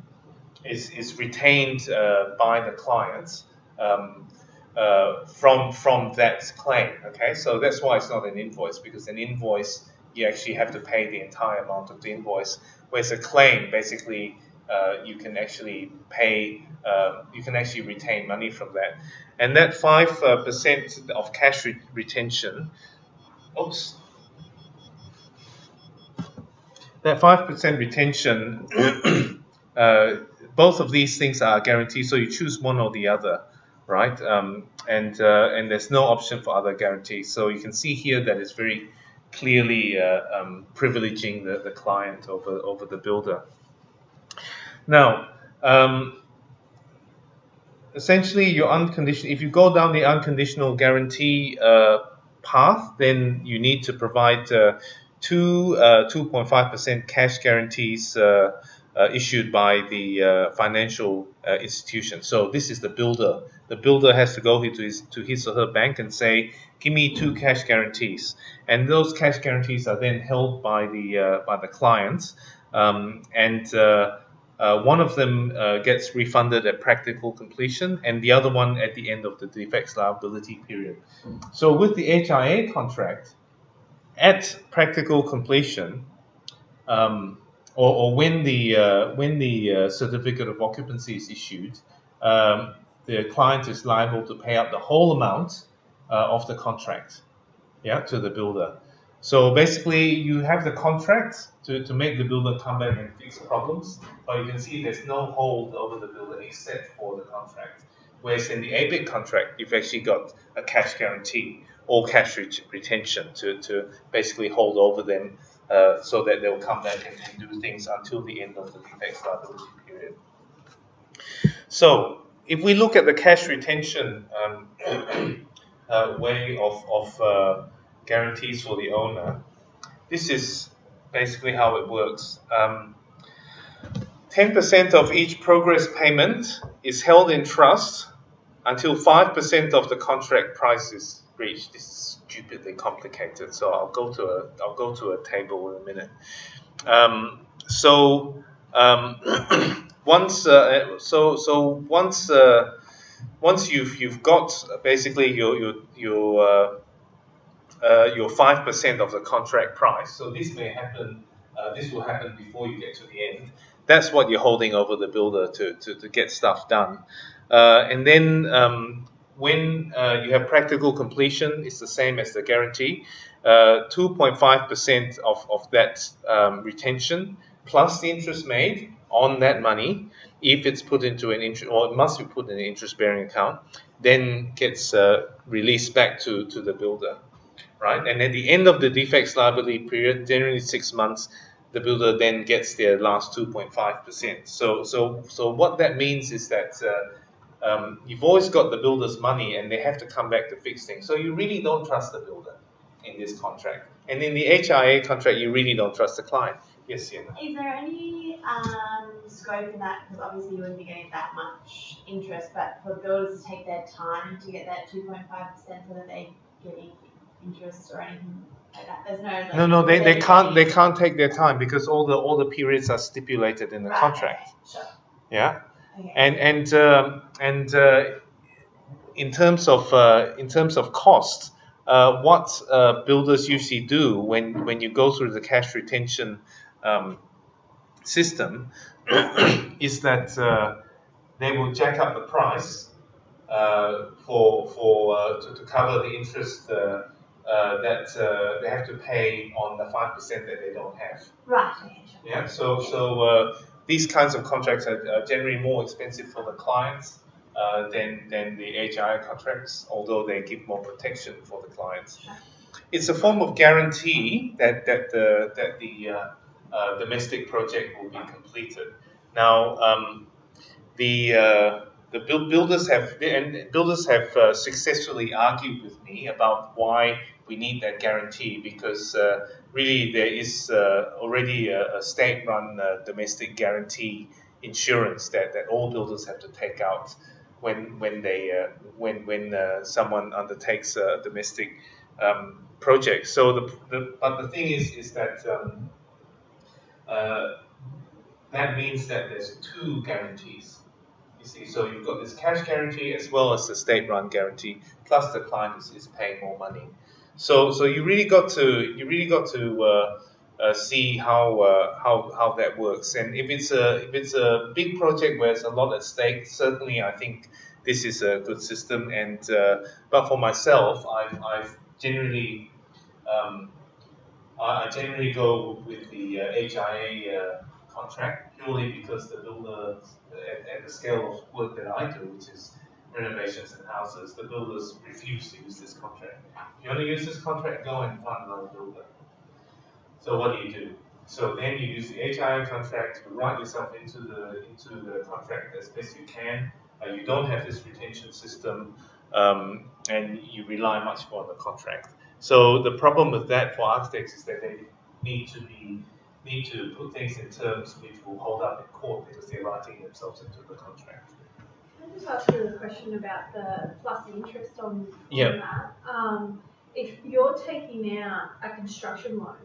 is retained by the client from that claim. Okay, so that's why it's not an invoice, because an invoice you actually have to pay the entire amount of the invoice, whereas a claim basically you can actually pay, you can actually retain money from that, and that 5% of cash retention. Oops. That 5% retention, both of these things are guaranteed, so you choose one or the other, right? And there's no option for other guarantees. So you can see here that it's very clearly privileging the client over the builder. Now, essentially, if you go down the unconditional guarantee path, then you need to provide 2.5% cash guarantees issued by the financial institution. So this is the builder. The builder has to go to his or her bank and say, "Give me 2 cash guarantees," and those cash guarantees are then held by the clients, one of them gets refunded at practical completion, and the other one at the end of the defects liability period. So with the HIA contract, at practical completion, or when the certificate of occupancy is issued, the client is liable to pay out the whole amount of the contract, to the builder. So basically, you have the contract to make the builder come back and fix problems, but you can see there's no hold over the builder except for the contract. Whereas in the ABIC contract, you've actually got a cash guarantee or cash retention to basically hold over them so that they'll come back and do things until the end of the defects liability period. So if we look at the cash retention way of guarantees for the owner, this is basically how it works. 10% of each progress payment is held in trust until 5% of the contract price is reached. This is stupidly complicated, so I'll go to a table in a minute. Once you've got basically your 5% of the contract price, so this may happen. This will happen before you get to the end. That's what you're holding over the builder to get stuff done. And then when you have practical completion, it's the same as the guarantee. 2.5% of that retention plus the interest made on that money, if it's put into an interest, or it must be put in an interest-bearing account, then gets released back to the builder, right? And at the end of the defects liability period, generally 6 months, the builder then gets their last 2.5%. So what that means is that you've always got the builder's money, and they have to come back to fix things. So you really don't trust the builder in this contract. And in the HIA contract, you really don't trust the client. Yes, Sienna? Is there any scope in that, because obviously you wouldn't be getting that much interest, but for builders to take their time to get that 2.5% so that they get interest or anything like that? There's no No, they can't take their time because all the periods are stipulated in the contract. Okay, sure. Yeah. Okay. And in terms of cost, what builders usually do when you go through the cash retention system is that they will jack up the price to cover the interest that they have to pay on the 5% that they don't have. Right. Okay, sure. Yeah. So these kinds of contracts are generally more expensive for the clients than the HIA contracts, although they give more protection for the clients. Sure. It's a form of guarantee that the domestic project will be completed. Now, the builders have successfully argued with me about why we need that guarantee, because really there is already a state-run domestic guarantee insurance that all builders have to take out when someone undertakes a domestic project. So but the thing is that that means that there's 2 guarantees. You see, so you've got this cash guarantee as well as the state-run guarantee, plus the client is paying more money. So you really got to see how that works. And if it's a big project where there's a lot at stake, certainly I think this is a good system. And but for myself, I've generally I generally go with the HIA contract purely because the builder, at the scale of work that I do, which is renovations and houses, the builders refuse to use this contract. If you want to use this contract, go and find another builder. So what do? So then you use the HIA contract to write yourself into the contract as best you can. You don't have this retention system, and you rely much more on the contract. So the problem with that for architects is that they need to be need to put things in terms which will hold up in court because they're writing themselves into the contract. Can I just ask you a question about the plus interest on Yeah. that? If you're taking out a construction loan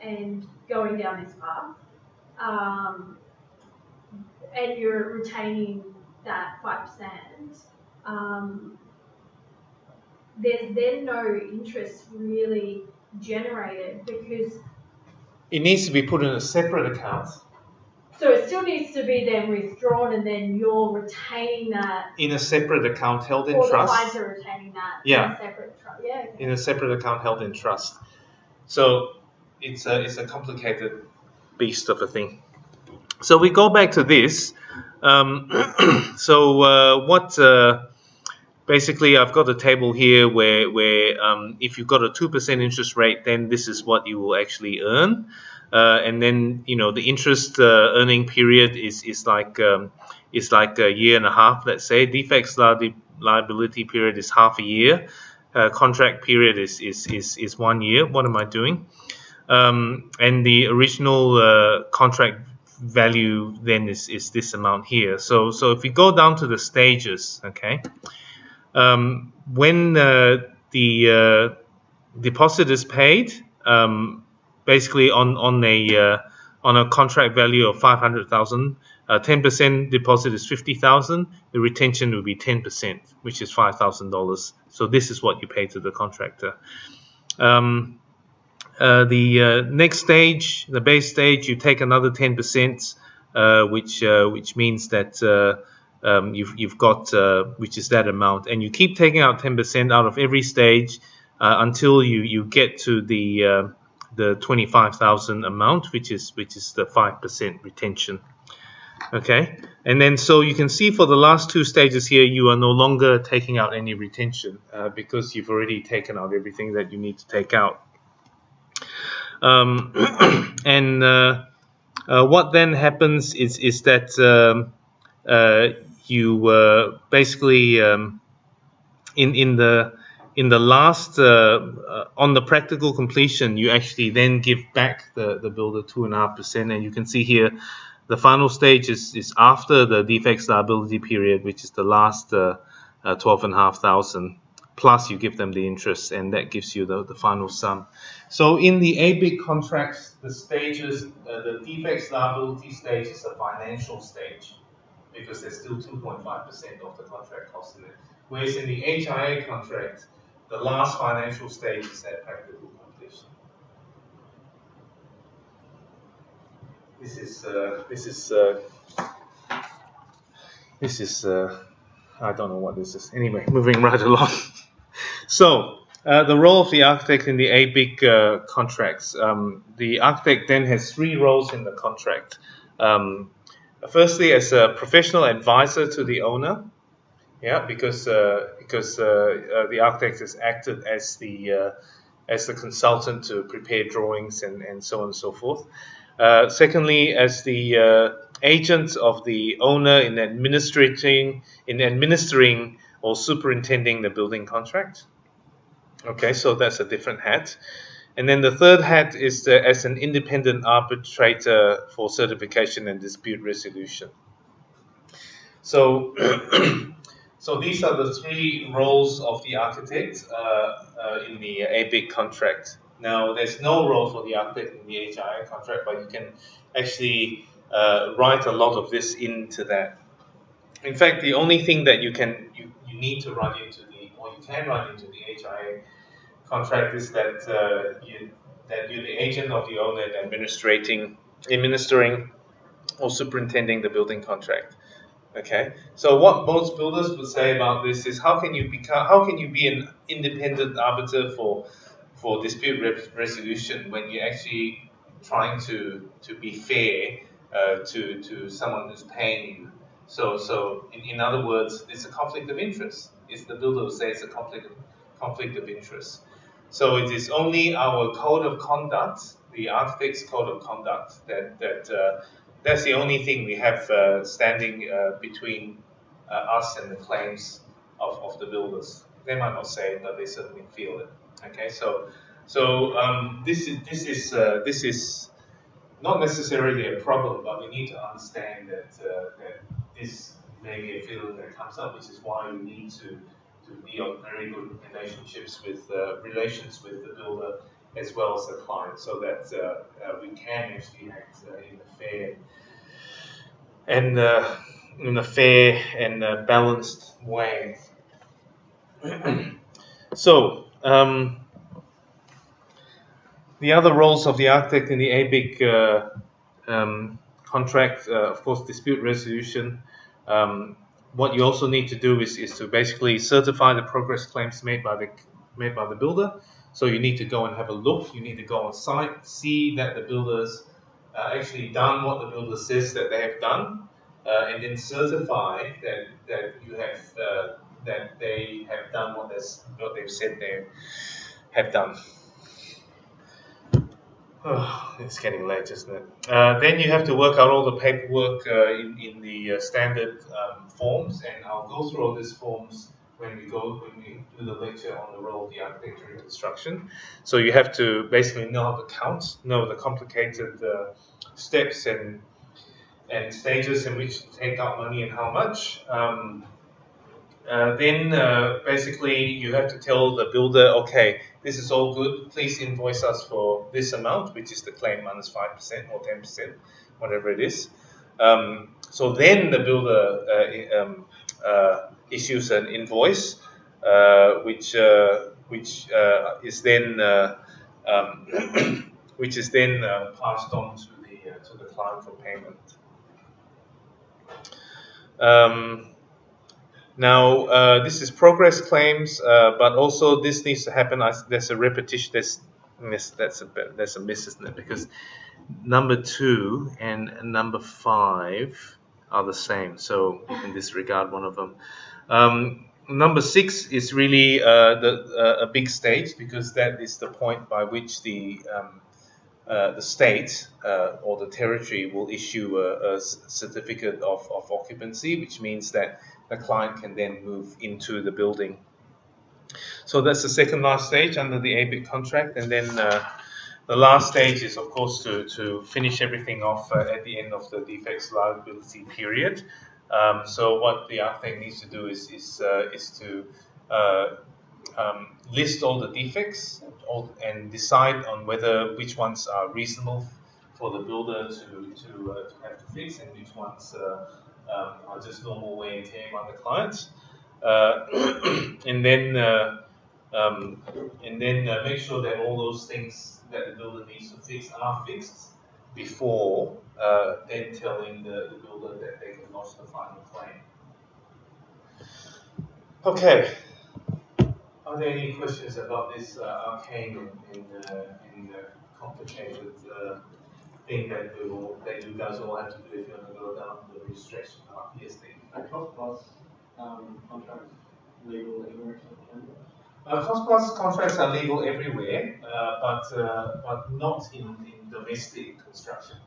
and going down this path, and you're retaining that 5%, there's then no interest really generated because. It needs to be put in a separate account. So it still needs to be then withdrawn, and then you're retaining that. In a separate account held in or trust. the clients are retaining that. Yeah. In a separate trust. Yeah. Okay. In a separate account held in trust. So it's a complicated beast of a thing. So we go back to this. Basically, I've got a table here where if you've got a 2% interest rate, then this is what you will actually earn. And then the interest earning period is like a year and a half. Let's say defects liability period is half a year. Contract period is 1 year. What am I doing? And the original contract value then is this amount here. So if we go down to the stages, okay, when the deposit is paid, basically on a contract value of 500,000, 10% deposit is 50,000. The retention will be 10%, which is $5,000. So this is what you pay to the contractor. The next stage, the base stage, you take another 10%, which means that you've got which is that amount, and you keep taking out 10% out of every stage until you get to the 25,000 amount, which is the 5% retention. Okay, and then so you can see for the last two stages here, you are no longer taking out any retention because you've already taken out everything that you need to take out. What then happens is that you basically in the last on the practical completion, you actually then give back the builder 2.5%, and you can see here the final stage is after the defects liability period, which is the last 12,500. Plus you give them the interest, and that gives you the final sum. So in the ABIC contracts, the stages, the defects liability stage is a financial stage because there's still 2.5% of the contract cost in it. Whereas in the HIA contract, the last financial stage is at practical completion. This is I don't know what this is. Anyway, moving right along. So the role of the architect in the ABIC contracts. The architect then has 3 roles in the contract. Firstly, as a professional advisor to the owner, because the architect has acted as the consultant to prepare drawings and so on and so forth. Secondly, as the agent of the owner in administering or superintending the building contract. Okay, so that's a different hat. And then the third hat is as an independent arbitrator for certification and dispute resolution. So, so these are the 3 roles of the architect in the ABIC contract. Now, there's no role for the architect in the HIA contract, but you can actually write a lot of this into that. In fact, the only thing that you need to run into you can run into the HIA contract is that you're the agent of the owner and administering or superintending the building contract. Okay, so what most builders would say about this is how can you be an independent arbiter for dispute resolution when you're actually trying to be fair to someone who's paying you. So in other words, it's a conflict of interest. It's the builder who says it's a conflict of interest. So it is only our code of conduct, the architect's code of conduct, that's the only thing we have standing between us and the claims of the builders. They might not say it, but they certainly feel it. Okay, so this is not necessarily a problem, but we need to understand that that this may be a feeling that comes up, which is why we need to be on very good relations with the builder as well as the client, so that we can actually act in a fair and balanced way. So. The other roles of the architect in the ABIC contract, of course, dispute resolution. What you also need to do is to basically certify the progress claims made by the builder. So you need to go and have a look. You need to go on site, see that the builder's actually done what the builder says that they have done, and then certify that you have that they have done what they've said they have done. Oh, it's getting late, isn't it? Then you have to work out all the paperwork in the standard forms, and I'll go through all these forms when we do the lecture on the role of the architect during construction. So you have to basically know how to count, know the complicated steps and stages in which to take out money and how much. Then basically you have to tell the builder, okay, this is all good, please invoice us for this amount, which is the claim minus 5% or 10%, whatever it is. So then the builder issues an invoice, which is then passed on to the client for payment. Now, this is progress claims, but also this needs to happen. There's a repetition. That's a miss, isn't it? Because number 2 and number 5 are the same, so you can disregard one of them. Number 6 is really a big stage, because that is the point by which the state or the territory will issue a certificate of occupancy, which means that the client can then move into the building. So that's the second last stage under the ABIC contract, and then the last stage is, of course, to finish everything off at the end of the defects liability period. So what the architect needs to do is to list all the defects and decide on which ones are reasonable for the builder to have to fix, and which ones are just normal wear and tear by the client, and then make sure that all those things that the builder needs to fix are fixed before then telling the builder that they can lodge the final claim. Okay. Are there any questions about this arcane and complicated thing that you guys all have to do if you want to go down the registration path? Yes, thank you. Are cost-plus contracts legal everywhere except Canada? Cost-plus contracts are legal everywhere, but not in domestic construction.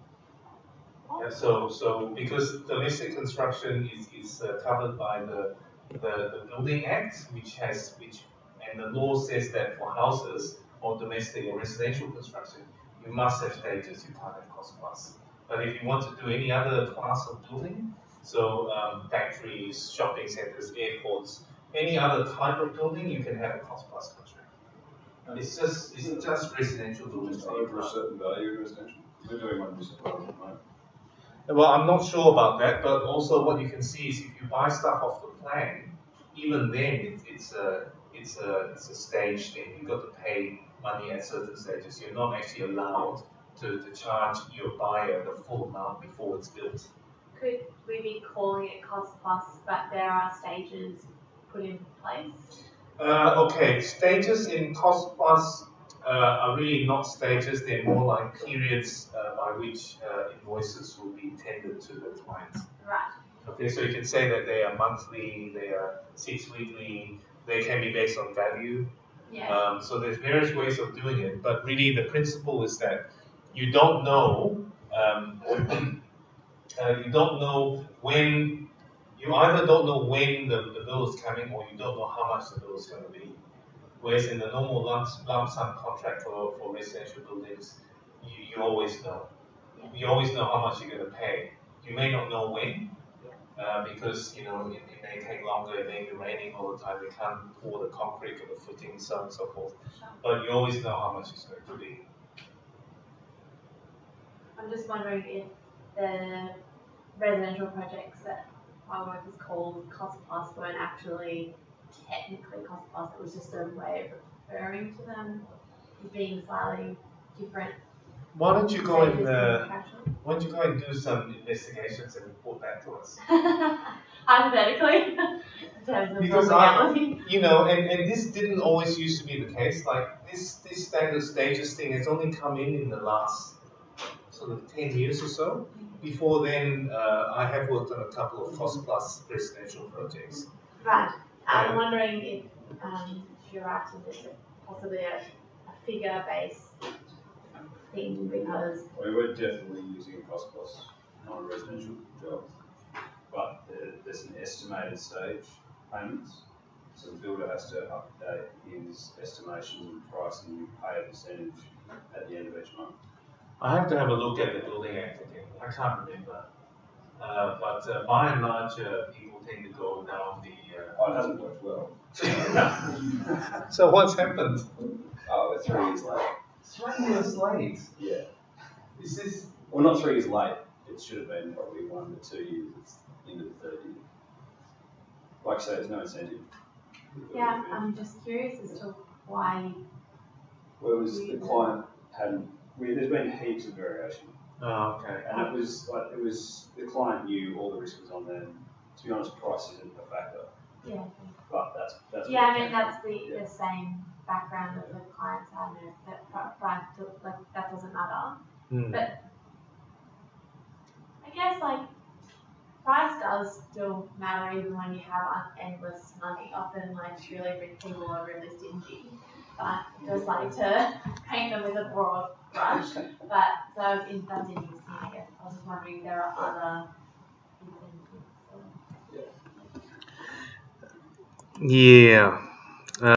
Yeah, so because domestic construction is covered by the Building Act, and the law says that for houses or domestic or residential construction, you must have stages, you can't have cost-plus. But if you want to do any other class of building, so factories, shopping centers, airports, any other type of building, you can have a cost-plus contract. It's just residential buildings. Over a certain value residential? We're doing one this apartment, right? Well, I'm not sure about that, but also what you can see is if you buy stuff off the plan, even then it's a stage thing. You've got to pay money at certain stages. You're not actually allowed to charge your buyer the full amount before it's built. Could we be calling it cost plus, but there are stages put in place? Okay, stages in cost plus are really not stages. They're more like periods by which invoices will be tendered to the client. Right. Okay, so you can say that they are monthly, they are 6 weekly, they can be based on value. Yeah. So there's various ways of doing it, but really the principle is that you don't know when. You either don't know when the bill is coming, or you don't know how much the bill is going to be. Whereas in the normal lump sum contract for residential buildings, you always know. You always know how much you're going to pay. You may not know when, because it may take longer, it may be raining all the time, you can't pour the concrete or the footing, so on and so forth. But you always know how much it's going to be. I'm just wondering if the residential projects that my work is called cost plus weren't actually technically cost plus, it was just a way of referring to them as being slightly different. Why don't you go and and do some investigations and report back to us? hypothetically, in terms of Because legality. and this didn't always used to be the case. Like this standard stages thing has only come in the last sort of 10 years or so. Before then, I have worked on a couple of cost plus residential projects. Right. I'm wondering if you're right in this, possibly a figure-based thing, because We were definitely using a cost plus on a residential job, but there's an estimated stage payments. So the builder has to update his estimations and price, and you pay a percentage at the end of each month. I have to have a look at the Building Act again. I can't remember. But by and large, people tend to go down the. Oh, it hasn't worked well. So what's happened? Oh, we're 3 years late. 3 years late. Yeah. Is this? Well, not 3 years late. It should have been probably 1 to 2 years. It's into the third year. Like I say, there's no incentive. yeah, I'm just curious as to why. Well, it was the client hadn't. There's been heaps of variation, Oh, okay. and it was the client knew all the risk was on them. To be honest, price isn't a factor, Yeah. but that's. Yeah, what I it mean came that's from. the same background that the clients have. That doesn't matter. Hmm. But I guess price does still matter even when you have endless money. Often really rich people are really stingy, but just like to paint them with a broad brush. But that's interesting, I guess. I was just wondering if there are other incentives. Yeah.